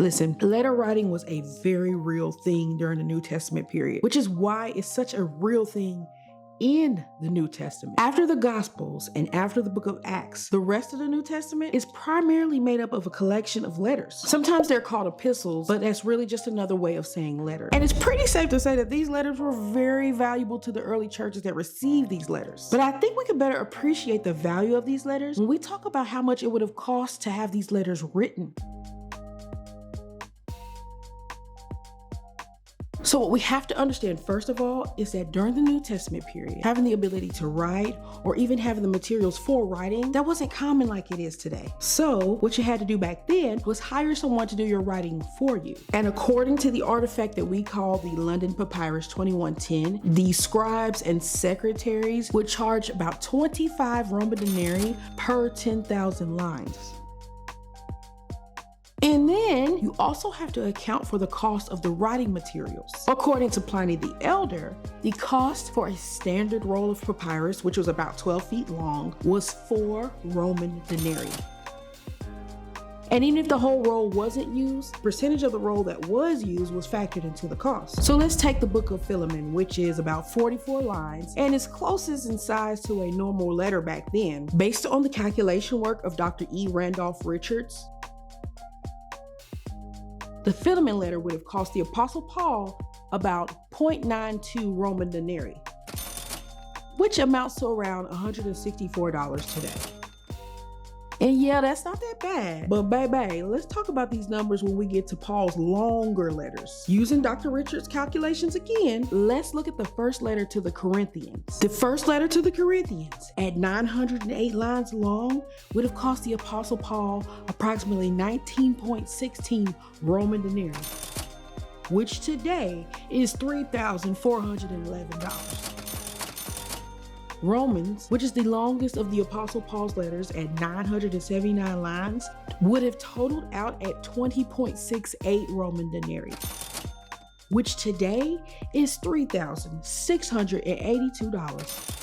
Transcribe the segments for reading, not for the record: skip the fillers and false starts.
Listen, letter writing was a very real thing during the New Testament period, which is why it's such a real thing in the New Testament. After the Gospels and after the book of Acts, the rest of the New Testament is primarily made up of a collection of letters. Sometimes they're called epistles, but that's really just another way of saying letter. And it's pretty safe to say that these letters were very valuable to the early churches that received these letters. But I think we can better appreciate the value of these letters when we talk about how much it would have cost to have these letters written. So what we have to understand, first of all, is that during the New Testament period, having the ability to write or even having the materials for writing, that wasn't common like it is today. So what you had to do back then was hire someone to do your writing for you. And according to the artifact that we call the London Papyrus 2110, the scribes and secretaries would charge about 25 Roman denarii per 10,000 lines. And then you also have to account for the cost of the writing materials. According to Pliny the Elder, the cost for a standard roll of papyrus, which was about 12 feet long, was 4 Roman denarii. And even if the whole roll wasn't used, the percentage of the roll that was used was factored into the cost. So let's take the book of Philemon, which is about 44 lines and is closest in size to a normal letter back then. Based on the calculation work of Dr. E. Randolph Richards, the Philemon letter would have cost the Apostle Paul about 0.92 Roman denarii, which amounts to around $164 today. And yeah, that's not that bad. But baby, let's talk about these numbers when we get to Paul's longer letters. Using Dr. Richards' calculations again, let's look at the first letter to the Corinthians. The first letter to the Corinthians, at 908 lines long, would have cost the Apostle Paul approximately 19.16 Roman denarii, which today is $3,411. Romans, which is the longest of the Apostle Paul's letters at 979 lines, would have totaled out at 20.68 Roman denarii, which today is $3,682.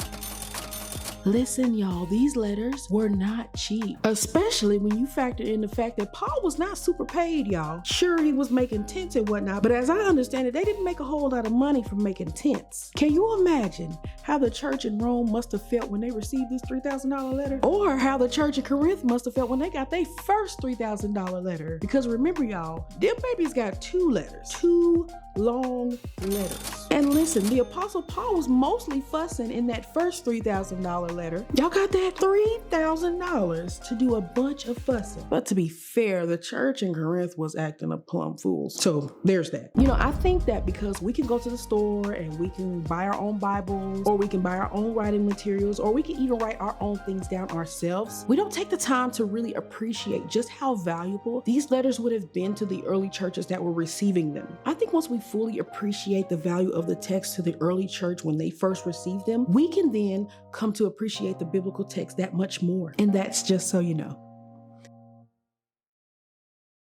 Listen, y'all, these letters were not cheap, especially when you factor in the fact that Paul was not super paid, y'all. Sure, he was making tents and whatnot, but as I understand it, they didn't make a whole lot of money from making tents. Can you imagine how the church in Rome must have felt when they received this $3,000 letter? Or how the church in Corinth must have felt when they got their first $3,000 letter? Because remember, y'all, them babies got 2 letters, 2 long letters. And listen, the Apostle Paul was mostly fussing in that first $3,000 letter. Y'all got that $3,000 to do a bunch of fussing. But to be fair, the church in Corinth was acting a plumb fool. So there's that. You know, I think that because we can go to the store and we can buy our own Bibles, or we can buy our own writing materials, or we can even write our own things down ourselves, we don't take the time to really appreciate just how valuable these letters would have been to the early churches that were receiving them. I think once we fully appreciate the value of the text to the early church when they first received them, we can then come to appreciate the biblical text that much more. And that's just so you know.